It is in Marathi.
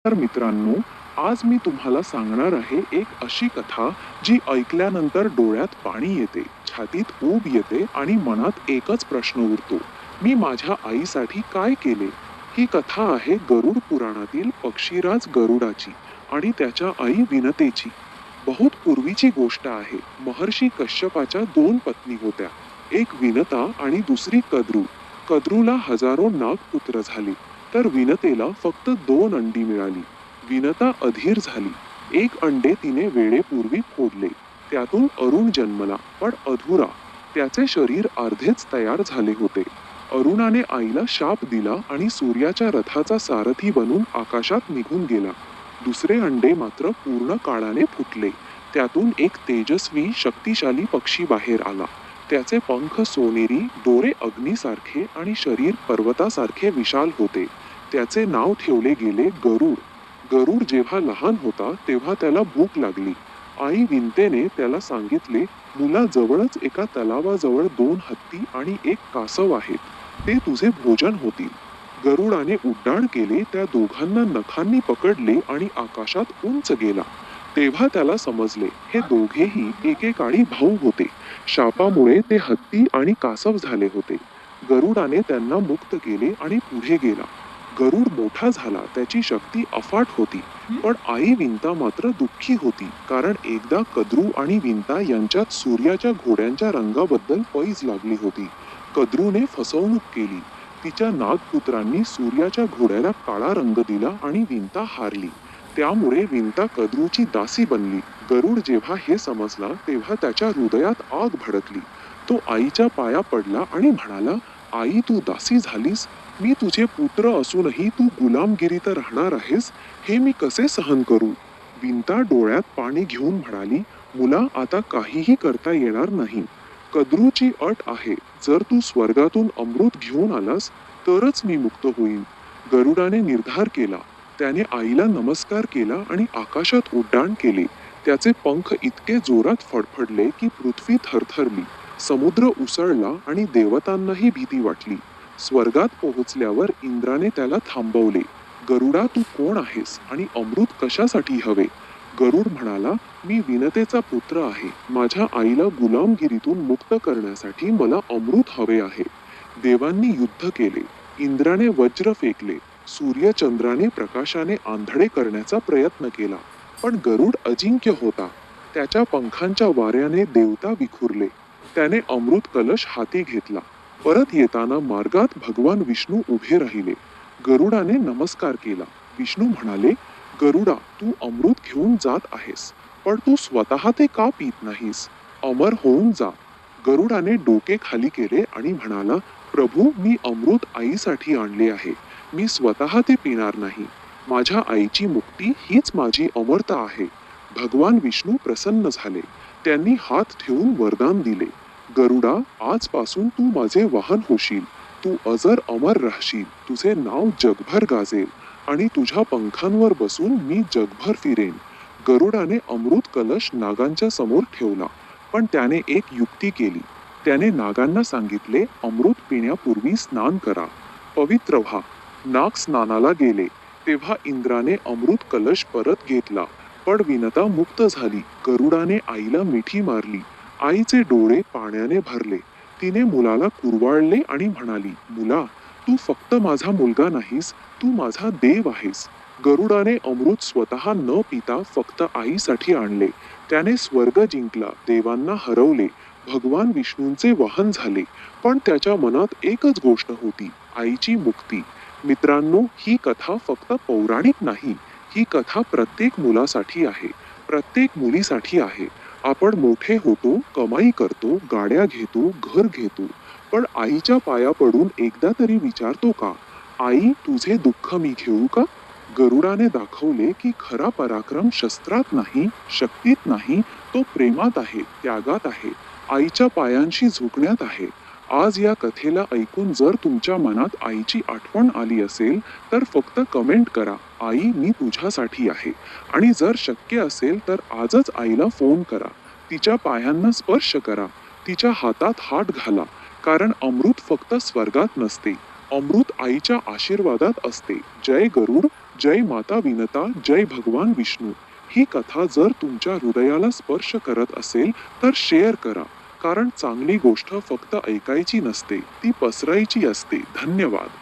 तर मित्रांनो, आज मी तुम्हाला सांगणार आहे एक अशी कथा जी ऐकल्यानंतर डोळ्यात पाणी येते, छातीत ऊब येते आणि मनात एकच प्रश्न उरतो. मी माझ्या आईसाठी काय केले? ही कथा आहे गरुड पुराणातील पक्षीराज गरुडाची आणि त्याच्या आई विनतेची. बहुत पूर्वीची गोष्ट आहे. महर्षी कश्यपाच्या दोन पत्नी होत्या. एक विनता आणि दुसरी कद्रू. कद्रूला हजारो नागपुत्र झाले. तर विनतेला फक्त 2 अंडी मिळाली. विनता अधीर झाली. एक अंडे तिने वेळेपूर्वी फोडले. त्यातून अरुण जन्मला, पण अधुरा. त्याचे शरीर अर्धेच तयार झाले होते. अरुणाने आईला शाप दिला आणि सूर्याच्या रथाचा सारथी बनून आकाशात निघून गेला. दुसरे अंडे मात्र पूर्ण काळाने फुटले. त्यातून एक तेजस्वी, शक्तिशाली पक्षी बाहेर आला. त्याचे पंख सोनेरी, डोळे अग्नीसारखे आणि शरीर पर्वतासारखे विशाल होते. त्याचे नाव ठेवले गेले गरुड. गरुड जेव्हा लहान होता तेव्हा त्याला भूक लागली. आई विनतेने त्याला सांगितले, मुलाजवळच एका तलावाजवळ 2 हत्ती आणि 1 कासव आहेत. ते तुझे भोजन होतील. गरुडाने उड्डाण केले, त्या दोघांना नखांनी पकडले आणि आकाशात उंच गेला. तेव्हा त्याला समजले, हे दोघेही एकेकाळी भाऊ होते. शापामुळे ते हत्ती आणि कासव झाले होते. गरुडाने त्यांना मुक्त केले आणि पुढे गेला. गरुड मोठा झाला, त्याची शक्ती अफाट होती. पण आई विंता मात्र दुःखी होती, कारण एकदा कद्रू आणि विंता यांच्यात सूर्याच्या घोड्यांच्या रंगाबद्दल पैज लागली होती. कद्रूने फसवणूक केली. तिच्या नागपुत्रांनी सूर्याच्या घोड्याला काळा रंग दिला आणि विंता हारली. त्यामुळे विंता कद्रूची दासी बनली. गरुड जेव्हा हे समजला तेव्हा त्याच्या हृदयात आग भडकली. तो आईच्या पाया पडला आणि म्हणाला, आई तू दासी झालीस. मी तुझे पुत्र असूनही तू गुलामगिरीत राहणार आहेस, हे मी कसे सहन करू? विंता डोळ्यात पाणी घेऊन म्हणाली, मुला आता काहीही करता येणार नाही. कद्रूची अट आहे, जर तू स्वर्गातून अमृत घेऊन आलास तरच मी मुक्त होईन. गरुडाने निर्धार केला. त्याने आईला नमस्कार केला आणि आकाशात उड्डाण केले. त्याचे पंख इतके जोरात फडफडले की पृथ्वी थरथरली. समुद्र उसळला आणि देवतांनाही भीती वाटली. स्वर्गात पोहोचल्यावर इंद्राने त्याला थांबवले. गरुडा तू कोण आहेस आणि अमृत कशासाठी हवे? गरुड म्हणाला, मी विनतेचा पुत्र आहे. माझ्या आईला गुलामगिरीतून मुक्त करण्यासाठी मला अमृत हवे आहे. देवांनी युद्ध केले. इंद्राने वज्र फेकले. सूर्यचंद्राने प्रकाशाने आंधळे करण्याचा प्रयत्न केला. पण गरुड अजिंक्य होता. त्याच्या पंखांच्या वाऱ्याने देवता विखुरले. त्याने अमृत कलश हाती घेतला. परत येताना मार्गात भगवान विष्णू उभे राहिले. गरुडाने नमस्कार केला. विष्णू म्हणाले, गरुडा तू अमृत घेऊन जात आहेस, पण तू स्वतः ते का पीत नाहीस? अमर होऊन जा. गरुडाने डोके खाली केले आणि म्हणाला, प्रभू मी अमृत आईसाठी आणले आहे. मी स्वतः ते पिणार नाही. माझ्या आईची मुक्ती हीच माझी अमरता आहे. भगवान विष्णू प्रसन्न झाले. त्यांनी हात ठेवून वरदान दिले, गरुडा आजपासून तू माझे वाहन होशील. तू अजर अमर राहशील. तुझे नाव जगभर गाजेल आणि तुझ्या पंखांवर बसून मी जगभर फिरेन. गरुडाने अमृत कलश नागांच्या समोर ठेवला. पण त्याने एक युक्ती केली. त्याने नागांना सांगितले, अमृत पिण्यापूर्वी स्नान करा, पवित्र व्हा. नाग स्नानाला गेले. तेव्हा इंद्राने अमृत कलश परत घेतला. पण विनता मुक्त झाली. गरुडाने आईला मिठी मारली. आईचे डोळे पाण्याने भरले. तिने मुलाला कुरवाळले आणि म्हणाली, मुला तू फक्त माझा मुलगा नाहीस, तू माझा देव आहेस. गरुडाने अमृत स्वतः न पिता फक्त आईसाठी आणले. त्याने स्वर्ग जिंकला, देवांना हरवले, भगवान विष्णूंचे वाहन झाले. पण त्याच्या मनात एकच गोष्ट होती, आईची मुक्ती. मित्रांनो, ही कथा फक्त पौराणिक नाही. ही कथा प्रत्येक मुलासाठी आहे, प्रत्येक मुलीसाठी आहे. आपण मोठे होतो, कमाई करतो, गाड्या घेतो, घर घेतो, पण आईच्या पाया पडून एकदा तरी विचारतो का, आई तुझे दुःख मी घेऊ का? गरुडाने दाखवले की खरा पराक्रम शस्त्रात नाही, शक्तीत नाही, तो प्रेमात आहे, त्यागात आहे, आईच्या पायांशी झुकण्यात आहे. आज या कथेला ऐकून जर तुमच्या मनात आईची आठवण आली असेल तर फक्त कमेंट करा, आई मी तुझ्यासाठी आहे. आणि जर शक्य असेल तर आजच आईला फोन करा, तिच्या पायांना स्पर्श करा, तिच्या हातात हात घाला. कारण अमृत फक्त स्वर्गात नसते, अमृत आईच्या आशीर्वादात असते. जय गरुड, जय माता विनता, जय भगवान विष्णू. ही कथा जर तुमच्या हृदयाला स्पर्श करत असेल तर शेअर करा, कारण चांगली गोष्ट फक्त ऐकायची नसते, ती पसरायची असते. धन्यवाद.